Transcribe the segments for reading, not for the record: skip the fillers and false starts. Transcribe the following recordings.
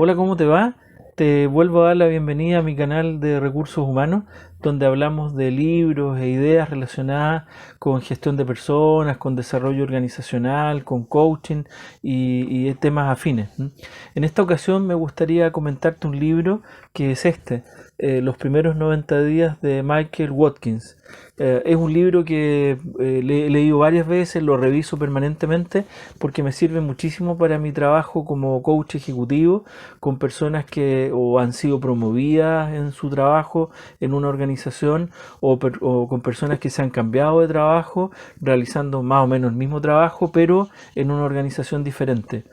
Hola, ¿cómo te va? Te vuelvo a dar la bienvenida a mi canal de recursos humanos, donde hablamos de libros e ideas relacionadas con gestión de personas, con desarrollo organizacional, con coaching y temas afines. ¿M? En esta ocasión me gustaría comentarte un libro que es Los primeros 90 días de Michael Watkins. Es un libro que he leído varias veces, lo reviso permanentemente porque me sirve muchísimo para mi trabajo como coach ejecutivo con personas que o han sido promovidas en su trabajo en una organización o con personas que se han cambiado de trabajo realizando más o menos el mismo trabajo pero en una organización diferente.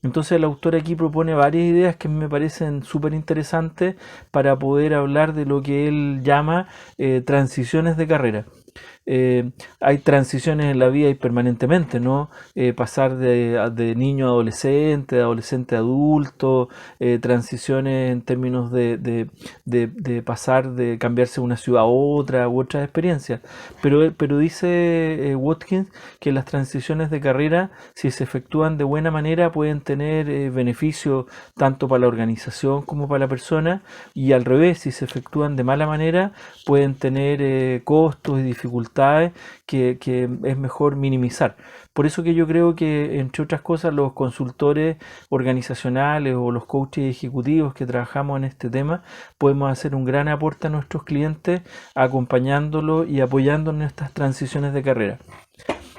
Entonces el autor aquí propone varias ideas que me parecen súper interesantes para poder hablar de lo que él llama transiciones de carrera. eh, Hay transiciones en la vida y permanentemente, ¿no? Pasar de niño a adolescente, de adolescente a adulto, transiciones en términos de pasar de cambiarse de una ciudad a otra u otras experiencias. Pero dice Watkins que las transiciones de carrera, si se efectúan de buena manera, pueden tener beneficios tanto para la organización como para la persona, y al revés, si se efectúan de mala manera, pueden tener costos y dificultades que es mejor minimizar. Por eso que yo creo que, entre otras cosas, los consultores organizacionales o los coaches ejecutivos que trabajamos en este tema, podemos hacer un gran aporte a nuestros clientes acompañándolos y apoyándolos en estas transiciones de carrera.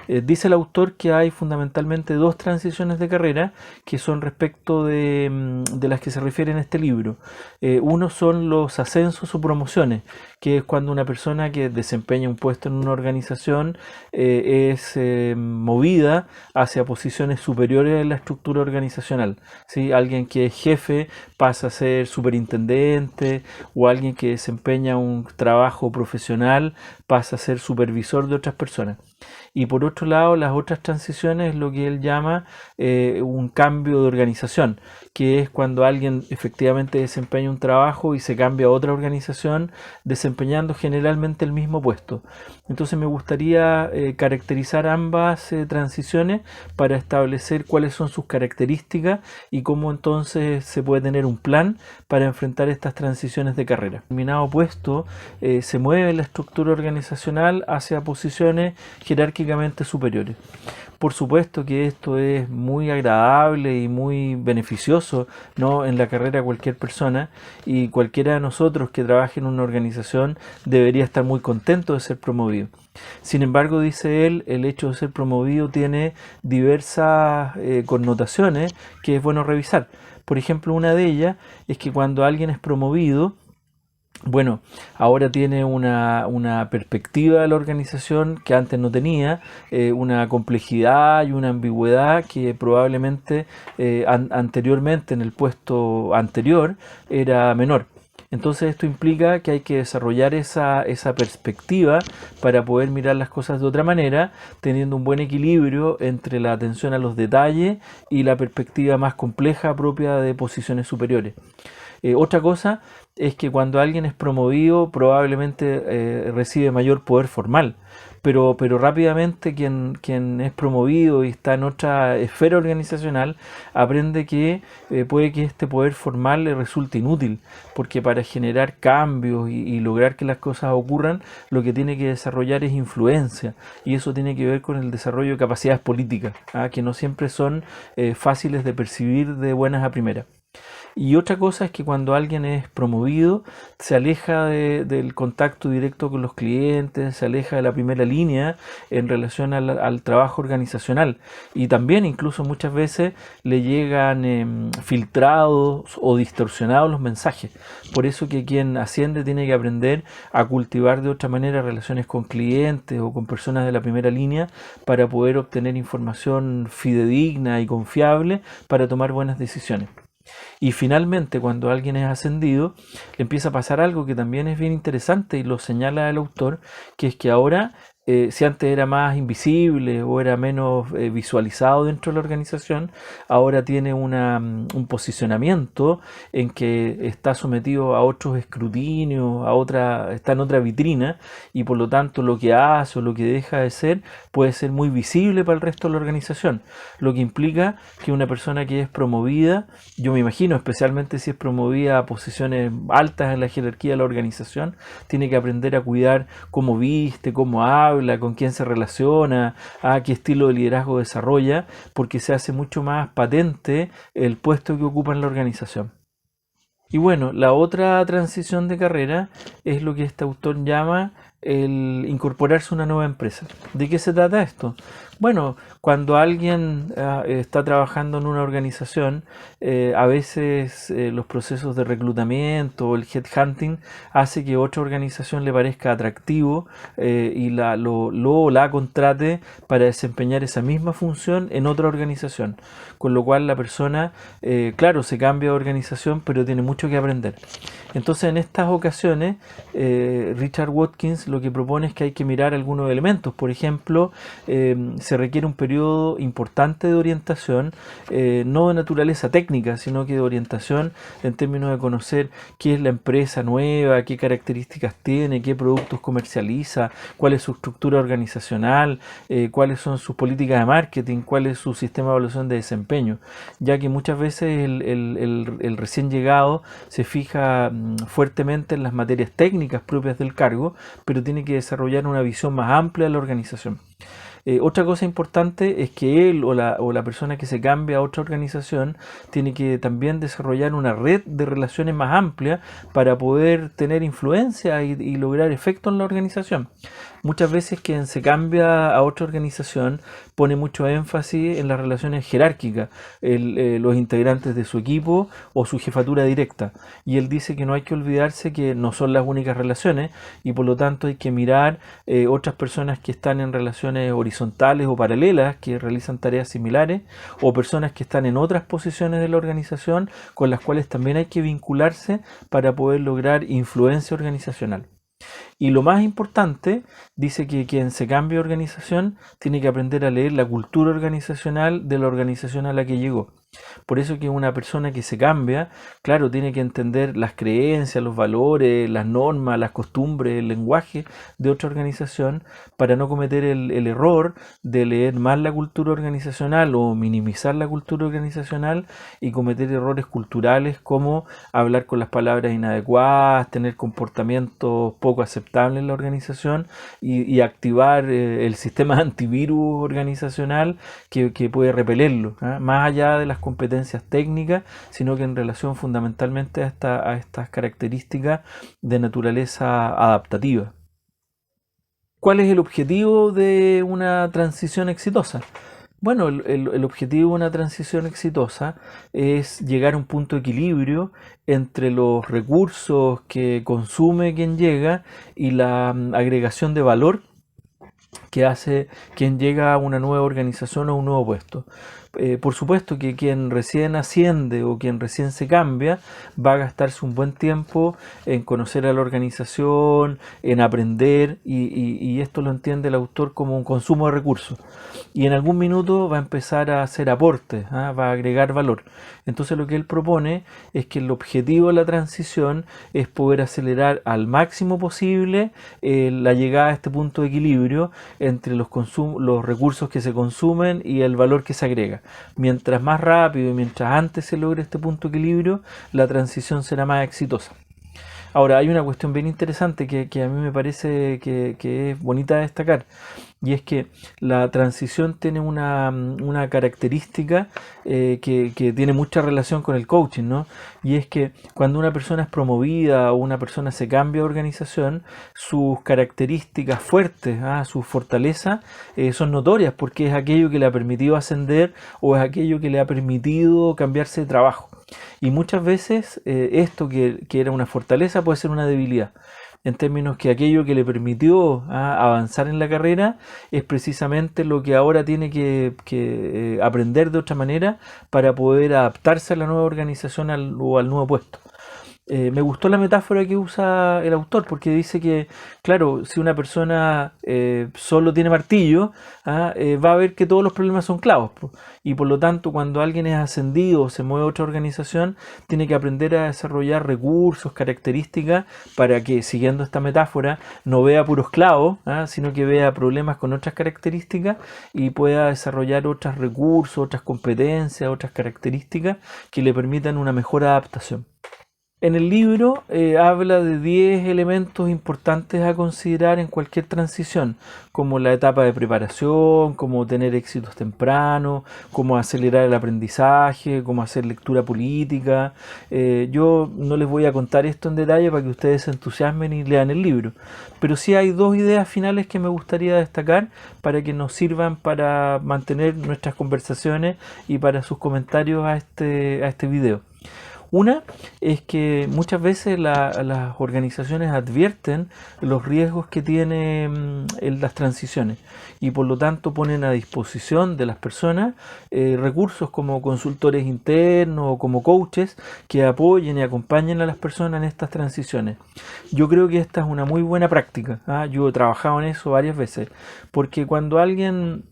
Dice el autor que hay fundamentalmente dos transiciones de carrera que son respecto de las que se refiere en este libro. Uno son los ascensos o promociones, que es cuando una persona que desempeña un puesto en una organización es movida hacia posiciones superiores en la estructura organizacional. ¿Sí? Alguien que es jefe pasa a ser superintendente, o alguien que desempeña un trabajo profesional pasa a ser supervisor de otras personas. Y por otro lado, las otras transiciones es lo que él llama un cambio de organización, que es cuando alguien efectivamente desempeña un trabajo y se cambia a otra organización, desempeñando generalmente el mismo puesto. Entonces me gustaría caracterizar ambas transiciones para establecer cuáles son sus características y cómo entonces se puede tener un plan para enfrentar estas transiciones de carrera. Determinado puesto se mueve la estructura organizacional hacia posiciones jerárquicamente superiores. Por supuesto que esto es muy agradable y muy beneficioso, ¿no? En la carrera de cualquier persona, y cualquiera de nosotros que trabaje en una organización debería estar muy contento de ser promovido. Sin embargo, dice él, el hecho de ser promovido tiene diversas connotaciones que es bueno revisar. Por ejemplo, una de ellas es que cuando alguien es promovido, bueno, ahora tiene una perspectiva de la organización que antes no tenía, una complejidad y una ambigüedad que probablemente anteriormente, en el puesto anterior, era menor. Entonces esto implica que hay que desarrollar esa perspectiva para poder mirar las cosas de otra manera, teniendo un buen equilibrio entre la atención a los detalles y la perspectiva más compleja propia de posiciones superiores. Otra cosa es que cuando alguien es promovido probablemente recibe mayor poder formal, pero rápidamente quien es promovido y está en otra esfera organizacional aprende que puede que este poder formal le resulte inútil, porque para generar cambios y lograr que las cosas ocurran, lo que tiene que desarrollar es influencia, y eso tiene que ver con el desarrollo de capacidades políticas, que no siempre son fáciles de percibir de buenas a primeras. Y otra cosa es que cuando alguien es promovido, se aleja del contacto directo con los clientes, se aleja de la primera línea en relación al trabajo organizacional. Y también incluso muchas veces le llegan filtrados o distorsionados los mensajes. Por eso que quien asciende tiene que aprender a cultivar de otra manera relaciones con clientes o con personas de la primera línea para poder obtener información fidedigna y confiable para tomar buenas decisiones. Y finalmente, cuando alguien es ascendido, le empieza a pasar algo que también es bien interesante y lo señala el autor, que es que ahora si antes era más invisible o era menos visualizado dentro de la organización, ahora tiene un posicionamiento en que está sometido a otros escrutinios, está en otra vitrina, y por lo tanto lo que hace o lo que deja de ser puede ser muy visible para el resto de la organización, lo que implica que una persona que es promovida, yo me imagino, especialmente si es promovida a posiciones altas en la jerarquía de la organización, tiene que aprender a cuidar cómo viste, cómo habla, con quién se relaciona, a qué estilo de liderazgo desarrolla, porque se hace mucho más patente el puesto que ocupa en la organización. Y bueno, la otra transición de carrera es lo que este autor llama el incorporarse a una nueva empresa. ¿De qué se trata esto? Bueno, cuando alguien está trabajando en una organización, a veces los procesos de reclutamiento o el headhunting hace que otra organización le parezca atractivo y la contrate para desempeñar esa misma función en otra organización. Con lo cual la persona, claro, se cambia de organización, pero tiene mucho que aprender. Entonces, en estas ocasiones, Richard Watkins lo que propone es que hay que mirar algunos elementos. Por ejemplo, se requiere un periodo importante de orientación, no de naturaleza técnica, sino que de orientación en términos de conocer qué es la empresa nueva, qué características tiene, qué productos comercializa, cuál es su estructura organizacional, cuáles son sus políticas de marketing, cuál es su sistema de evaluación de desempeño, ya que muchas veces el recién llegado se fija fuertemente en las materias técnicas propias del cargo, pero tiene que desarrollar una visión más amplia de la organización. Otra cosa importante es que él o la persona que se cambia a otra organización tiene que también desarrollar una red de relaciones más amplia para poder tener influencia y lograr efecto en la organización. Muchas veces quien se cambia a otra organización pone mucho énfasis en las relaciones jerárquicas, los integrantes de su equipo o su jefatura directa. Y él dice que no hay que olvidarse que no son las únicas relaciones y por lo tanto hay que mirar otras personas que están en relaciones horizontales o paralelas, que realizan tareas similares, o personas que están en otras posiciones de la organización con las cuales también hay que vincularse para poder lograr influencia organizacional. Y lo más importante, dice que quien se cambia de organización tiene que aprender a leer la cultura organizacional de la organización a la que llegó. Por eso que una persona que se cambia, claro, tiene que entender las creencias, los valores, las normas, las costumbres, el lenguaje de otra organización para no cometer el error de leer mal la cultura organizacional o minimizar la cultura organizacional y cometer errores culturales como hablar con las palabras inadecuadas, tener comportamientos poco aceptables en la organización y activar el sistema antivirus organizacional que puede repelerlo, ¿eh? Más allá de las competencias técnicas, sino que en relación fundamentalmente a estas características de naturaleza adaptativa. ¿Cuál es el objetivo de una transición exitosa? Bueno, el objetivo de una transición exitosa es llegar a un punto de equilibrio entre los recursos que consume quien llega y la agregación de valor que hace quien llega a una nueva organización o a un nuevo puesto. Por supuesto que quien recién asciende o quien recién se cambia va a gastarse un buen tiempo en conocer a la organización, en aprender y esto lo entiende el autor como un consumo de recursos. Y en algún minuto va a empezar a hacer aportes, ¿ah? Va a agregar valor. Entonces lo que él propone es que el objetivo de la transición es poder acelerar al máximo posible la llegada a este punto de equilibrio entre los recursos que se consumen y el valor que se agrega. Mientras más rápido y mientras antes se logre este punto de equilibrio, la transición será más exitosa. Ahora, hay una cuestión bien interesante que a mí me parece que es bonita de destacar, y es que la transición tiene una característica que tiene mucha relación con el coaching, ¿no? Y es que cuando una persona es promovida o una persona se cambia de organización, sus características fuertes, sus fortalezas, son notorias porque es aquello que le ha permitido ascender o es aquello que le ha permitido cambiarse de trabajo. Y muchas veces esto que era una fortaleza puede ser una debilidad, en términos que aquello que le permitió avanzar en la carrera es precisamente lo que ahora tiene que aprender de otra manera para poder adaptarse a la nueva organización o al nuevo puesto. Me gustó la metáfora que usa el autor, porque dice que, claro, si una persona solo tiene martillo, va a ver que todos los problemas son clavos, po. Y por lo tanto, cuando alguien es ascendido o se mueve a otra organización, tiene que aprender a desarrollar recursos, características, para que, siguiendo esta metáfora, no vea puros clavos, sino que vea problemas con otras características y pueda desarrollar otros recursos, otras competencias, otras características que le permitan una mejor adaptación. En el libro habla de 10 elementos importantes a considerar en cualquier transición, como la etapa de preparación, cómo tener éxitos tempranos, cómo acelerar el aprendizaje, cómo hacer lectura política. Yo no les voy a contar esto en detalle para que ustedes se entusiasmen y lean el libro, pero sí hay dos ideas finales que me gustaría destacar para que nos sirvan para mantener nuestras conversaciones y para sus comentarios a este video. Una es que muchas veces las organizaciones advierten los riesgos que tienen en las transiciones y por lo tanto ponen a disposición de las personas recursos como consultores internos o como coaches que apoyen y acompañen a las personas en estas transiciones. Yo creo que esta es una muy buena práctica, ¿ah? Yo he trabajado en eso varias veces, porque cuando alguien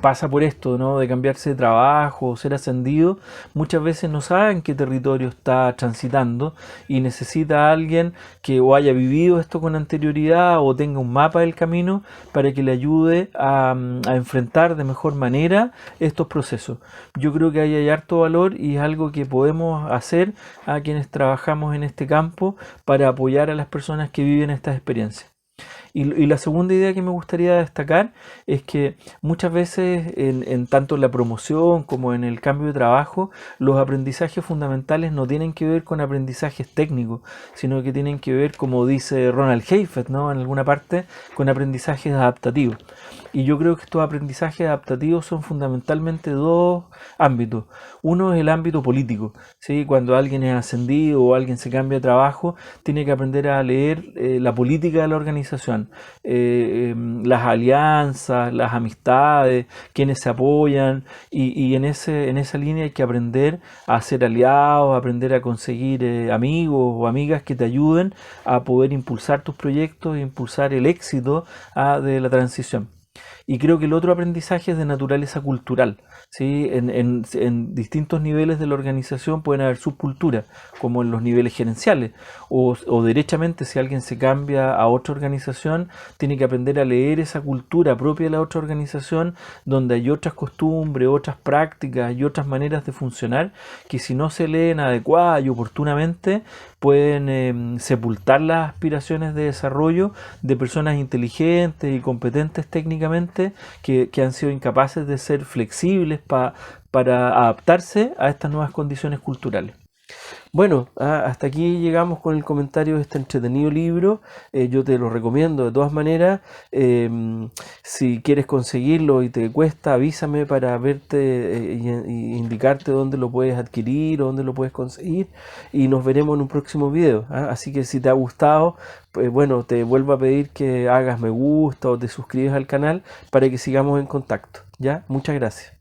pasa por esto, ¿no? De cambiarse de trabajo o ser ascendido, muchas veces no sabe en qué territorio está transitando y necesita a alguien que o haya vivido esto con anterioridad o tenga un mapa del camino para que le ayude a enfrentar de mejor manera estos procesos. Yo creo que ahí hay harto valor y es algo que podemos hacer a quienes trabajamos en este campo para apoyar a las personas que viven estas experiencias. Y la segunda idea que me gustaría destacar es que muchas veces en tanto en la promoción como en el cambio de trabajo, los aprendizajes fundamentales no tienen que ver con aprendizajes técnicos, sino que tienen que ver, como dice Ronald Heifetz, ¿no? En alguna parte, con aprendizajes adaptativos. Y yo creo que estos aprendizajes adaptativos son fundamentalmente dos ámbitos. Uno es el ámbito político, ¿sí? Cuando alguien es ascendido o alguien se cambia de trabajo, tiene que aprender a leer la política de la organización, las alianzas, las amistades, quienes se apoyan y en esa línea hay que aprender a ser aliados, a aprender a conseguir amigos o amigas que te ayuden a poder impulsar tus proyectos e impulsar el éxito de la transición. Y creo que el otro aprendizaje es de naturaleza cultural, ¿sí? En distintos niveles de la organización pueden haber subculturas, como en los niveles gerenciales, o derechamente si alguien se cambia a otra organización, tiene que aprender a leer esa cultura propia de la otra organización, donde hay otras costumbres, otras prácticas y otras maneras de funcionar, que si no se leen adecuada y oportunamente, pueden sepultar las aspiraciones de desarrollo de personas inteligentes y competentes técnicamente que han sido incapaces de ser flexibles para adaptarse a estas nuevas condiciones culturales. Bueno, hasta aquí llegamos con el comentario de este entretenido libro. Yo te lo recomiendo de todas maneras. Si quieres conseguirlo y te cuesta, avísame para verte y indicarte dónde lo puedes adquirir o dónde lo puedes conseguir. Y nos veremos en un próximo video. Así que si te ha gustado, pues bueno, te vuelvo a pedir que hagas me gusta o te suscribas al canal para que sigamos en contacto. ¿Ya? Muchas gracias.